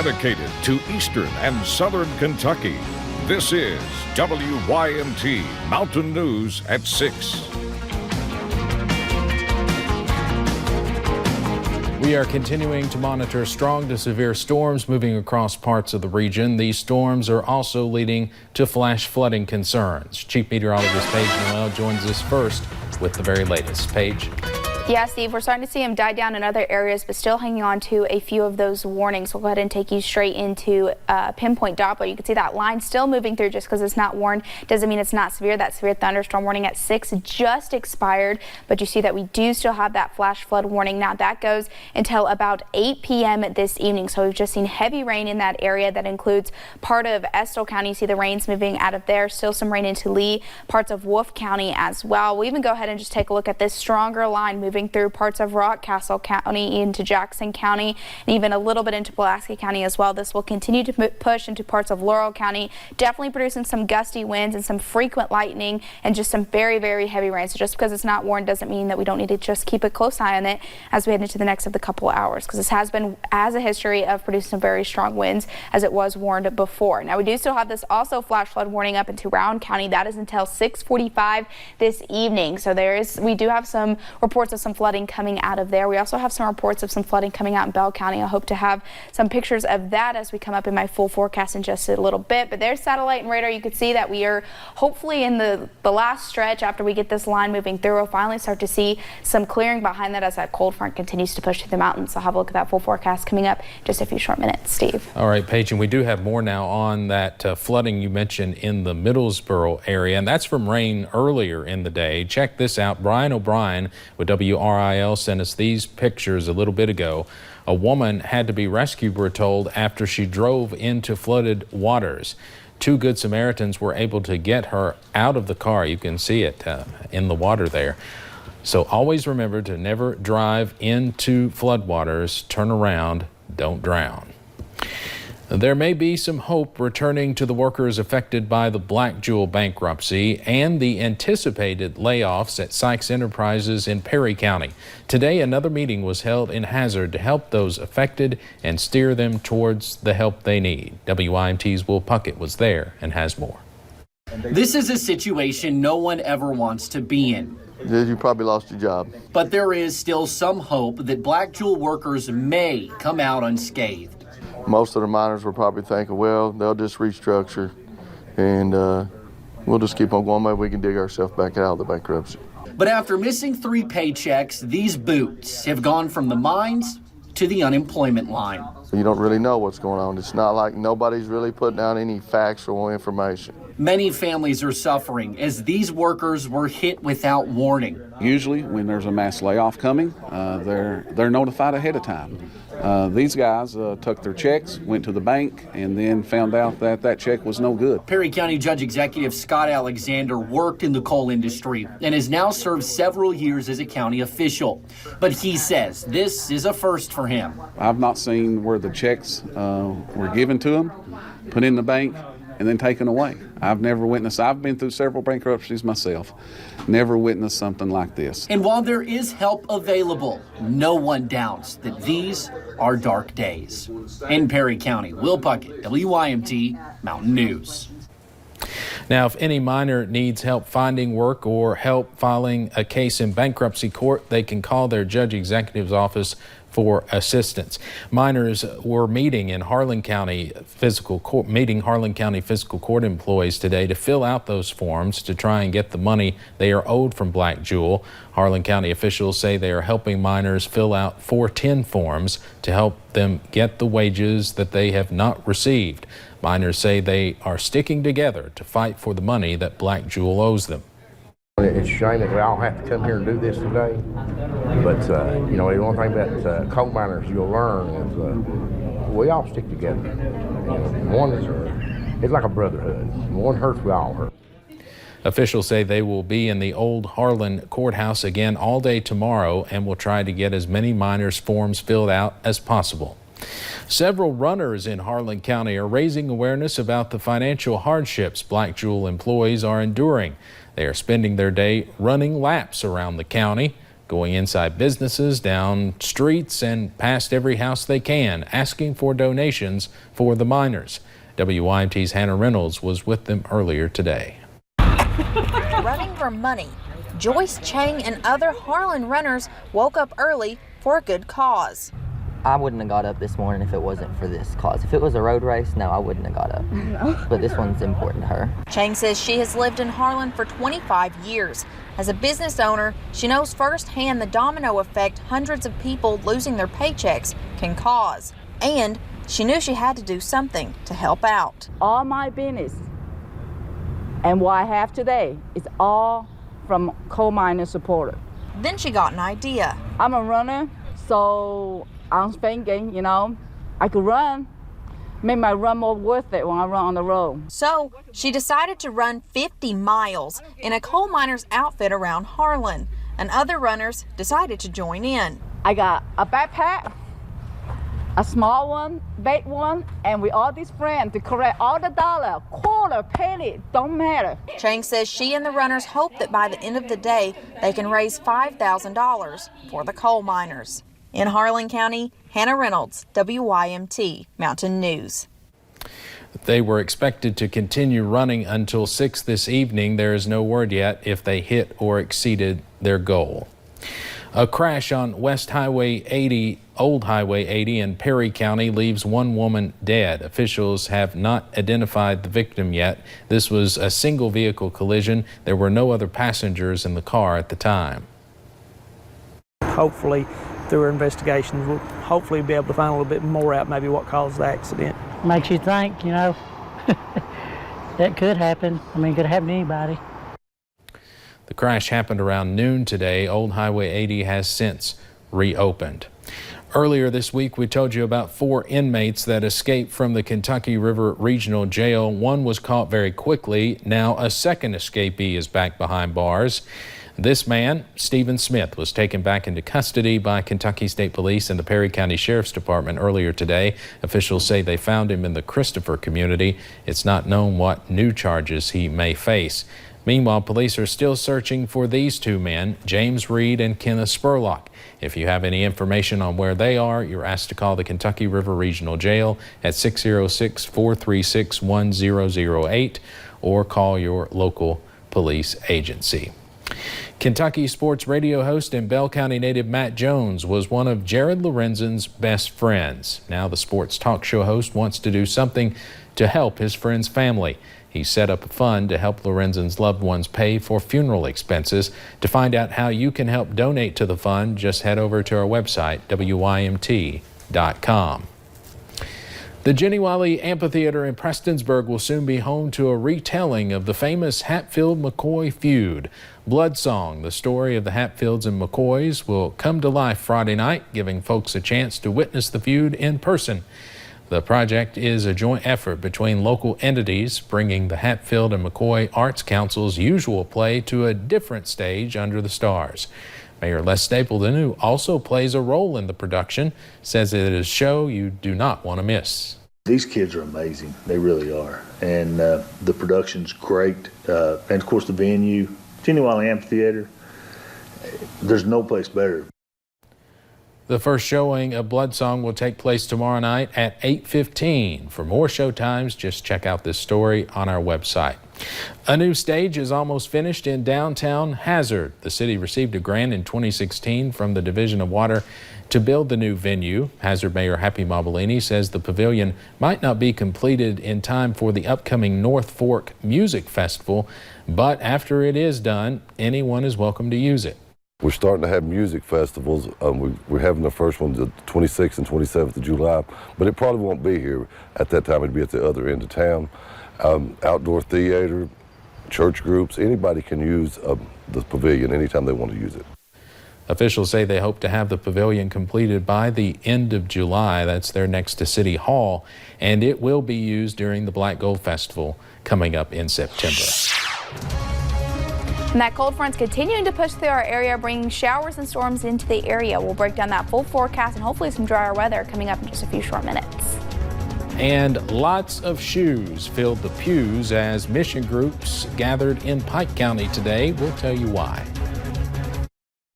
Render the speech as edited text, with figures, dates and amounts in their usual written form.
dedicated to Eastern and Southern Kentucky. This is WYMT Mountain News at 6. We are continuing to monitor strong to severe storms moving across parts of the region. These storms are also leading to flash flooding concerns. Chief Meteorologist Paige Noel joins us first with the very latest. Paige. Yeah, Steve, we're starting to see them die down in other areas, but still hanging on to a few of those warnings. We'll go ahead and take you straight into pinpoint Doppler. You can see that line still moving through. Just because it's not warned doesn't mean it's not severe. That severe thunderstorm warning at 6 just expired, but you see that we do still have that flash flood warning. Now that goes until about 8 p.m. this evening. So we've just seen heavy rain in that area. That includes part of Estill County. You see the rains moving out of there. Still some rain into Lee, parts of Wolfe County as well. We'll even go ahead and just take a look at this stronger line moving through parts of Rockcastle County into Jackson County and even a little bit into Pulaski County as well. This will continue to push into parts of Laurel County, definitely producing some gusty winds and some frequent lightning and just some very, very heavy rain. So just because it's not warned doesn't mean that we don't need to just keep a close eye on it as we head into the next of the couple of hours, because this has a history of producing some very strong winds as it was warned before. Now we do still have this also flash flood warning up into Rowan County. That is until 6:45 this evening. So we do have some reports of some flooding coming out of there. We also have some reports of some flooding coming out in Bell County. I hope to have some pictures of that as we come up in my full forecast in just a little bit. But there's satellite and radar. You can see that we are hopefully in the last stretch. After we get this line moving through, we'll finally start to see some clearing behind that as that cold front continues to push through the mountains. So have a look at that full forecast coming up in just a few short minutes. Steve. All right, Paige, and we do have more now on that flooding you mentioned in the Middlesboro area, and that's from rain earlier in the day. Check this out. Brian O'Brien with WRIL sent us these pictures a little bit ago. A woman had to be rescued, we're told, after she drove into flooded waters. 2 Good Samaritans were able to get her out of the car. You can see it in the water there. So always remember to never drive into floodwaters. Turn around, don't drown. There may be some hope returning to the workers affected by the Black Jewel bankruptcy and the anticipated layoffs at Sykes Enterprises in Perry County. Today, another meeting was held in Hazard to help those affected and steer them towards the help they need. WYMT's Will Puckett was there and has more. This is a situation no one ever wants to be in. You probably lost your job. But there is still some hope that Black Jewel workers may come out unscathed. Most of the miners were probably thinking, well, they'll just restructure and we'll just keep on going. Maybe we can dig ourselves back out of the bankruptcy. But after missing 3 paychecks, these boots have gone from the mines to the unemployment line. You don't really know what's going on. It's not like nobody's really putting out any factual information. Many families are suffering as these workers were hit without warning. Usually when there's a mass layoff coming, they're notified ahead of time. These guys took their checks, went to the bank, and then found out that that check was no good. Perry County Judge Executive Scott Alexander worked in the coal industry and has now served several years as a county official. But he says this is a first for him. I've not seen where the checks were given to them, put in the bank, and then taken away. I've never witnessed, I've been through several bankruptcies myself, never witnessed something like this. And while there is help available, no one doubts that these are dark days. In Perry County, Will Puckett, WYMT Mountain News. Now, if any miner needs help finding work or help filing a case in bankruptcy court, they can call their judge executive's office for assistance. Miners were meeting Harlan County Physical Court employees today to fill out those forms to try and get the money they are owed from Black Jewel. Harlan County officials say they are helping miners fill out 410 forms to help them get the wages that they have not received. Miners say they are sticking together to fight for the money that Black Jewel owes them. It's a shame that we all have to come here and do this today, but the only thing that coal miners you'll learn is we all stick together. It's like a brotherhood. One hurts, we all hurt. Officials say they will be in the old Harlan courthouse again all day tomorrow and will try to get as many miners' forms filled out as possible. Several runners in Harlan County are raising awareness about the financial hardships Black Jewel employees are enduring. They are spending their day running laps around the county. going inside businesses, down streets, and past every house they can, asking for donations for the miners. WYMT's Hannah Reynolds was with them earlier today. Running for money, Joyce Chang and other Harlan runners woke up early for a good cause. I wouldn't have got up this morning if it wasn't for this cause. If it was a road race, no, I wouldn't have got up. No. But this one's important to her. Chang says she has lived in Harlan for 25 years. As a business owner, she knows firsthand the domino effect hundreds of people losing their paychecks can cause. And she knew she had to do something to help out. All my business and what I have today is all from coal miner supporter. Then she got an idea. I'm a runner, so I'm thinking, I could run, make my run more worth it when I run on the road. So she decided to run 50 miles in a coal miner's outfit around Harlan, and other runners decided to join in. I got a backpack, a small one, big one, and with all these friends to collect all the dollar, quarter, penny, don't matter. Chang says she and the runners hope that by the end of the day, they can raise $5,000 for the coal miners. In Harlan County, Hannah Reynolds, WYMT Mountain News. They were expected to continue running until 6 this evening. There is no word yet if they hit or exceeded their goal. A crash on West Highway 80, Old Highway 80 in Perry County leaves one woman dead. Officials have not identified the victim yet. This was a single vehicle collision. There were no other passengers in the car at the time. Hopefully, through our investigations, we'll hopefully be able to find a little bit more out maybe what caused the accident. Makes you think, that could happen. It could happen to anybody. The crash happened around noon today. Old Highway 80 has since reopened. Earlier this week, we told you about 4 inmates that escaped from the Kentucky River Regional Jail. One was caught very quickly. Now a second escapee is back behind bars. This man, Stephen Smith, was taken back into custody by Kentucky State Police and the Perry County Sheriff's Department earlier today. Officials say they found him in the Christopher community. It's not known what new charges he may face. Meanwhile, police are still searching for these 2 men, James Reed and Kenneth Spurlock. If you have any information on where they are, you're asked to call the Kentucky River Regional Jail at 606-436-1008 or call your local police agency. Kentucky sports radio host and Bell County native Matt Jones was one of Jared Lorenzen's best friends. Now the sports talk show host wants to do something to help his friend's family. He set up a fund to help Lorenzen's loved ones pay for funeral expenses. To find out how you can help donate to the fund, just head over to our website, WYMT.com. The Jenny Wiley Amphitheater in Prestonsburg will soon be home to a retelling of the famous Hatfield-McCoy feud. Blood Song, the story of the Hatfields and McCoys, will come to life Friday night, giving folks a chance to witness the feud in person. The project is a joint effort between local entities, bringing the Hatfield and McCoy Arts Council's usual play to a different stage under the stars. Mayor Les Stapleton, who also plays a role in the production, says it is a show you do not want to miss. These kids are amazing. They really are. And the production's great. And of course the venue, Jenny Wiley Amphitheater, there's no place better. The first showing of Blood Song will take place tomorrow night at 8:15. For more show times, just check out this story on our website. A new stage is almost finished in downtown Hazard. The city received a grant in 2016 from the Division of Water to build the new venue. Hazard Mayor Happy Mobilini says the pavilion might not be completed in time for the upcoming North Fork Music Festival, but after it is done, anyone is welcome to use it. We're starting to have music festivals. We're having the first one the 26th and 27th of July, but it probably won't be here at that time. It'll be at the other end of town. Outdoor theater, church groups, anybody can use the pavilion anytime they want to use it. Officials say they hope to have the pavilion completed by the end of July. That's there next to City Hall, and it will be used during the Black Gold Festival coming up in September. And that cold front's continuing to push through our area, bringing showers and storms into the area. We'll break down that full forecast and hopefully some drier weather coming up in just a few short minutes. And lots of shoes filled the pews as mission groups gathered in Pike County today. We'll tell you why.